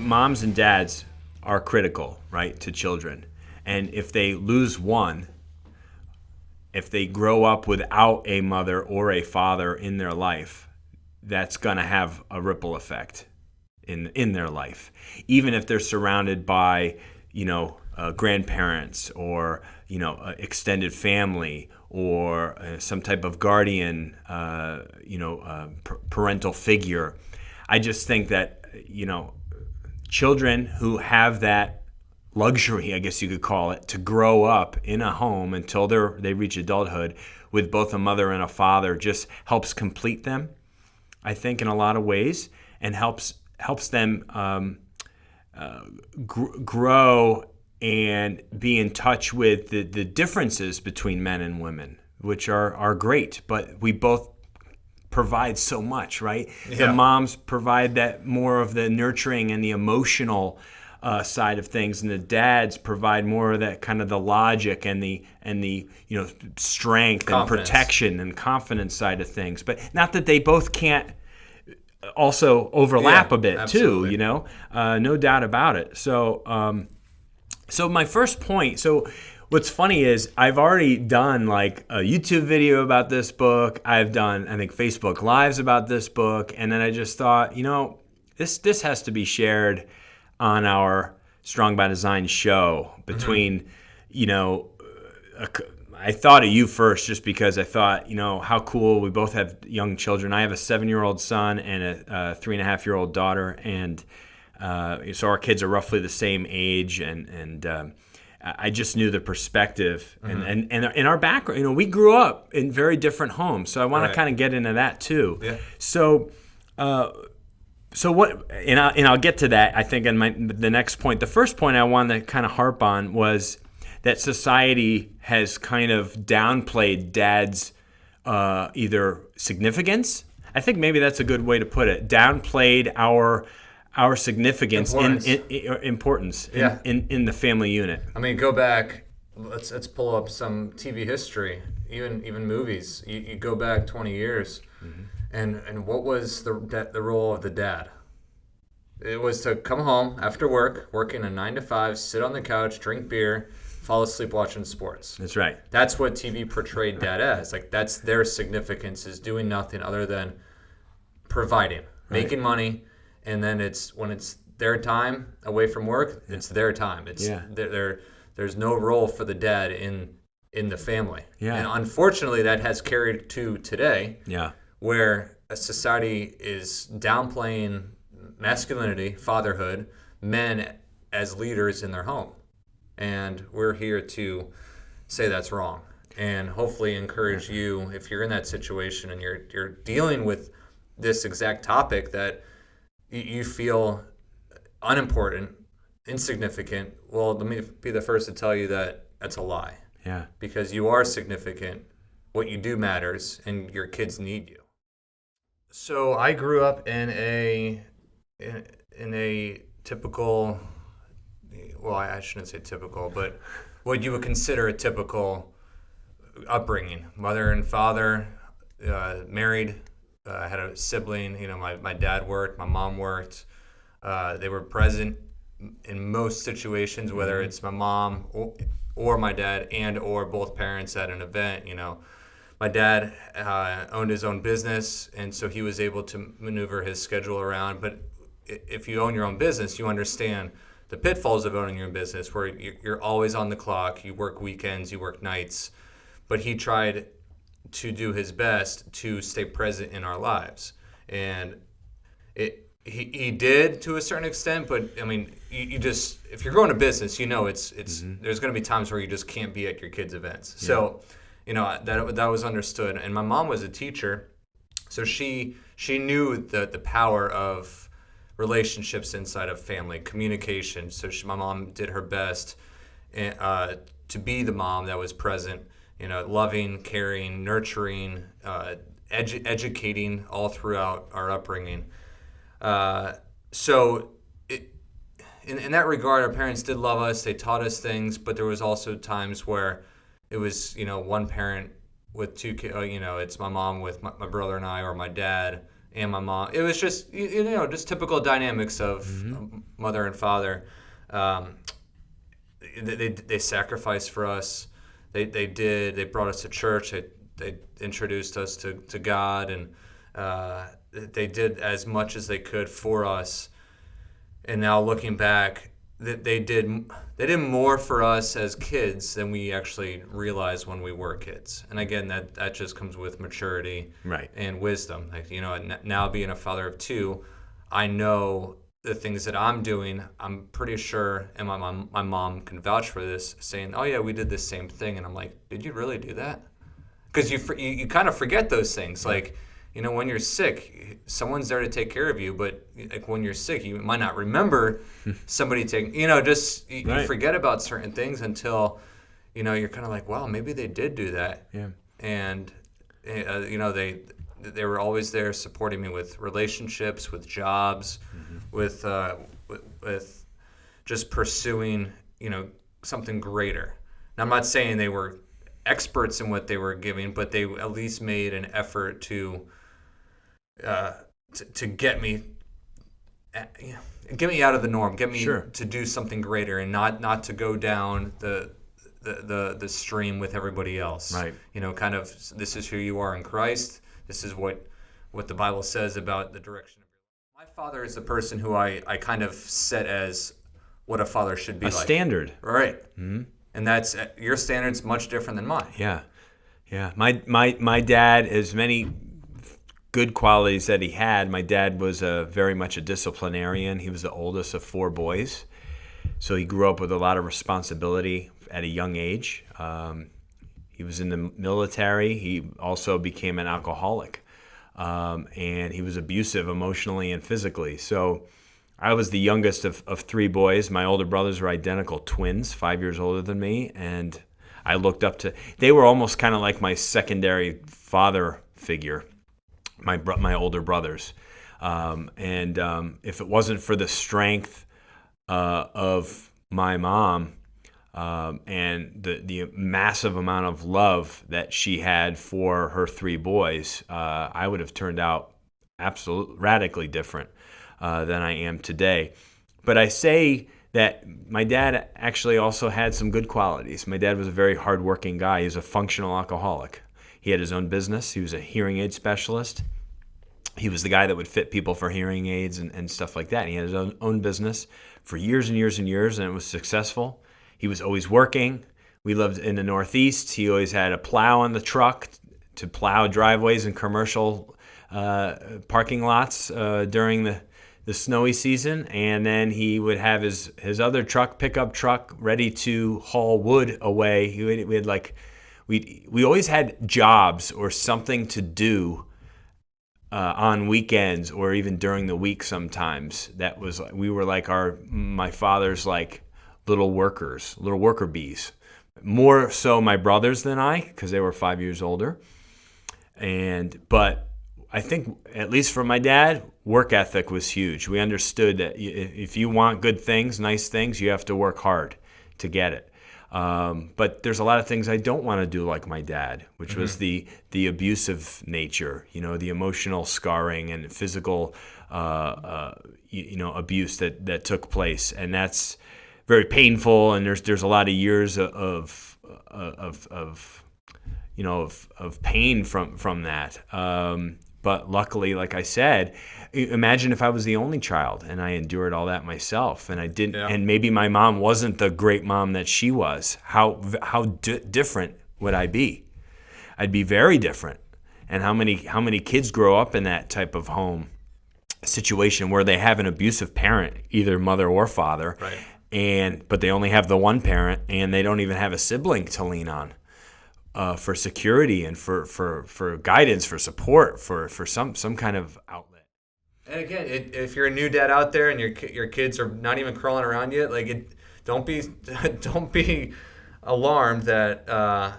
moms and dads are critical, right, to children. And if they lose one, if they grow up without a mother or a father in their life, that's going to have a ripple effect in their life. Even if they're surrounded by, grandparents or, extended family or some type of guardian, parental figure. I just think that, children who have that luxury, I guess you could call it, to grow up in a home until they reach adulthood with both a mother and a father just helps complete them, I think, in a lot of ways, and helps them grow and be in touch with the differences between men and women, which are great, but we both provide so much, right? Yeah. The moms provide that more of the nurturing and the emotional side of things, and the dads provide more of that kind of the logic and the strength, confidence, and protection and confidence side of things. But not that they both can't also overlap a bit, absolutely, too, no doubt about it. So my first point, what's funny is I've already done like a YouTube video about this book. I've done, I think, Facebook Lives about this book. And then I just thought, this has to be shared on our Strong by Design show between, I thought of you first just because I thought, how cool. We both have young children. I have a 7-year-old son and a 3.5-year-old daughter. And so our kids are roughly the same age. And I just knew the perspective and in our background. We grew up in very different homes. So I want to kind of get into that too. Yeah. So what? And I'll get to that, I think, in the next point. The first point I wanted to kind of harp on was that society has kind of downplayed dad's either significance. I think maybe that's a good way to put it. Downplayed our significance, importance in the family unit. I mean, go back. Let's pull up some TV history, even movies. You go back 20 years. Mm-hmm. And what was the role of the dad? It was to come home after working a 9 to 5, sit on the couch, drink beer, fall asleep watching sports. That's right. That's what TV portrayed dad as. Like, that's their significance, is doing nothing other than providing, making money, and then when it's their time away from work, it's their time. It's there's no role for the dad in the family. Yeah. And unfortunately, that has carried to today. Yeah. Where a society is downplaying masculinity, fatherhood, men as leaders in their home. And we're here to say that's wrong and hopefully encourage you, if you're in that situation and you're dealing with this exact topic, that you feel unimportant, insignificant. Well, let me be the first to tell you that that's a lie. Yeah. Because you are significant. What you do matters, and your kids need you. So I grew up in a typical, well, I shouldn't say typical, but what you would consider a typical upbringing. Mother and father, married. I had a sibling. My dad worked, my mom worked. They were present in most situations, whether it's my mom or my dad or both parents at an event. My dad owned his own business, and so he was able to maneuver his schedule around. But if you own your own business, you understand the pitfalls of owning your own business, where you're always on the clock, you work weekends, you work nights. But he tried to do his best to stay present in our lives. And he did to a certain extent, but I mean, you just, if you're growing a business, it's there's going to be times where you just can't be at your kids' events. Yeah. So, that was understood. And my mom was a teacher, so she knew the power of relationships inside of family, communication. So my mom did her best to be the mom that was present, loving, caring, nurturing, educating all throughout our upbringing. So in that regard, our parents did love us. They taught us things, but there was also times where it was, one parent with two kids, it's my mom with my brother and I, or my dad and my mom. It was just just typical dynamics of mother and father. They sacrificed for us. They brought us to church. They introduced us to God, and they did as much as they could for us. And now looking back, they did more for us as kids than we actually realized when we were kids. And again, that just comes with maturity, right, and wisdom. Like, now being a father of two, I know the things that I'm doing. I'm pretty sure, and my mom can vouch for this, saying, "Oh yeah, we did the same thing." And I'm like, "Did you really do that?" Because you kind of forget those things. Like, when you're sick, someone's there to take care of you, but like when you're sick, you might not remember somebody taking, you forget about certain things until, you're kind of like, wow, maybe they did do that. Yeah. And, they were always there supporting me with relationships, with jobs, with just pursuing, something greater. Now, I'm not saying they were experts in what they were giving, but they at least made an effort to get me out of the norm, get me to do something greater, and not to go down the stream with everybody else. Right. Kind of, this is who you are in Christ. This is what the Bible says about the direction of your life. My father is the person who I kind of set as what a father should be, a standard. Right. Mm-hmm. And that's your standard's much different than mine. Yeah. My dad, as many good qualities that he had, my dad was very much a disciplinarian. He was the oldest of 4 boys, so he grew up with a lot of responsibility at a young age. He was in the military. He also became an alcoholic, and he was abusive emotionally and physically. So I was the youngest of 3 boys. My older brothers were identical twins, 5 years older than me, and I looked up to. They were almost kind of like my secondary father figure, my older brothers. And if it wasn't for the strength of my mom and the massive amount of love that she had for her 3 boys, I would have turned out radically different than I am today. But I say that my dad actually also had some good qualities. My dad was a very hardworking guy. He was a functional alcoholic. He had his own business. He was a hearing aid specialist. He was the guy that would fit people for hearing aids and stuff like that. And he had his own business for years and years and years, and it was successful. He was always working. We lived in the Northeast. He always had a plow on the truck to plow driveways and commercial parking lots during the snowy season, and then he would have his other pickup truck, ready to haul wood away. We always had jobs or something to do on weekends or even during the week sometimes. We were like my father's like little worker bees. More so my brothers than I, because they were 5 years older. But I think, at least for my dad, work ethic was huge. We understood that if you want good things, nice things, you have to work hard to get it. But there's a lot of things I don't want to do like my dad, which was the abusive nature, the emotional scarring and physical, abuse that took place, and that's very painful. And there's a lot of years of pain from that. But luckily, like I said, imagine if I was the only child and I endured all that myself, and I didn't, and maybe my mom wasn't the great mom that she was. How different would I be? I'd be very different. And how many kids grow up in that type of home situation where they have an abusive parent, either mother or father, right? But they only have the one parent, and they don't even have a sibling to lean on. For security and for guidance, for support, for some kind of outlet. And again, if you're a new dad out there and your kids are not even crawling around yet, don't be alarmed that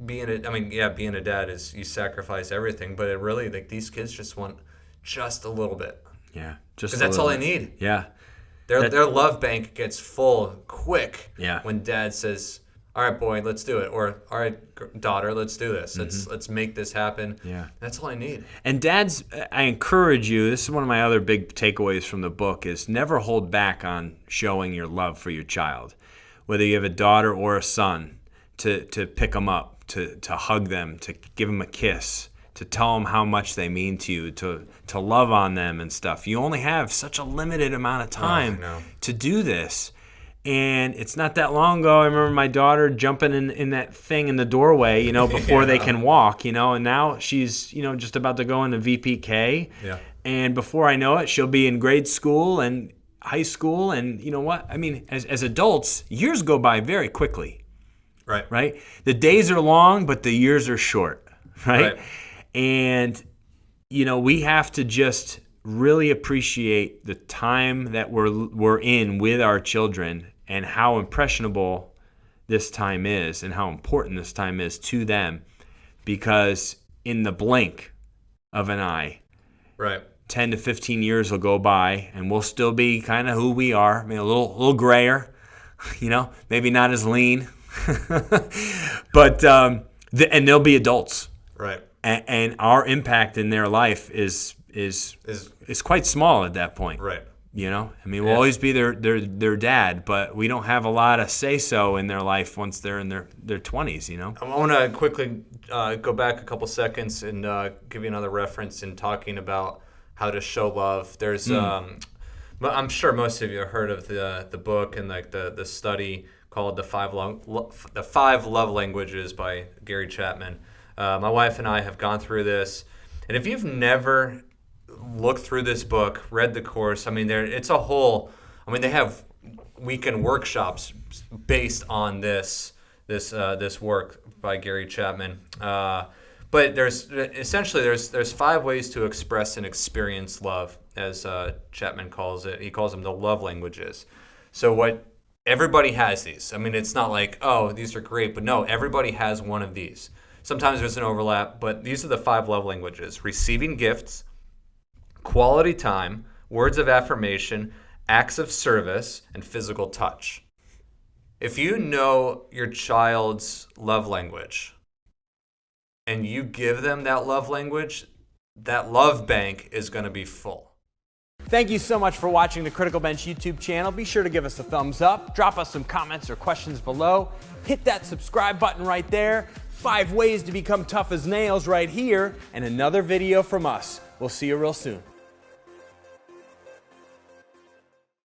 being a dad is you sacrifice everything, but it really, these kids just want just a little bit. Yeah, just because that's all they need. Yeah, their love bank gets full quick. Yeah. When dad says, all right, boy, let's do it. Or, all right, daughter, let's do this. Let's make this happen. Yeah. That's all I need. And dads, I encourage you, this is one of my other big takeaways from the book, is never hold back on showing your love for your child. Whether you have a daughter or a son, to pick them up, to hug them, to give them a kiss, to tell them how much they mean to you, to love on them and stuff. You only have such a limited amount of time to do this. And it's not that long ago, I remember my daughter jumping in that thing in the doorway, before they can walk, and now she's, just about to go into VPK. Yeah. And before I know it, she'll be in grade school and high school. And you know what? I mean, as adults, years go by very quickly. Right? The days are long, but the years are short, right? And, we have to just really appreciate the time that we're in with our children and how impressionable this time is and how important this time is to them, because in the blink of an eye, 10 to 15 years will go by and we'll still be kind of who we are. I mean, a little grayer, maybe not as lean, but and they'll be adults, and our impact in their life is quite small at that point. I mean, we'll always be their dad, but we don't have a lot of say-so in their life once they're in their 20s, I want to quickly go back a couple seconds and give you another reference in talking about how to show love. There's, I'm sure most of you have heard of the book and like the study called the five love languages by Gary Chapman. My wife and I have gone through this, and if you've never looked through this book, read the course, I mean, it's a whole. I mean, they have weekend workshops based on this work by Gary Chapman. But there's 5 ways to express and experience love, as Chapman calls it. He calls them the love languages. So everybody has these. I mean, it's not like, oh, these are great, but no, everybody has one of these. Sometimes there's an overlap, but these are the 5 love languages: receiving gifts, quality time, words of affirmation, acts of service, and physical touch. If you know your child's love language and you give them that love language, that love bank is going to be full. Thank you so much for watching the Critical Bench YouTube channel. Be sure to give us a thumbs up, drop us some comments or questions below, hit that subscribe button right there, 5 ways to become tough as nails right here, and another video from us. We'll see you real soon.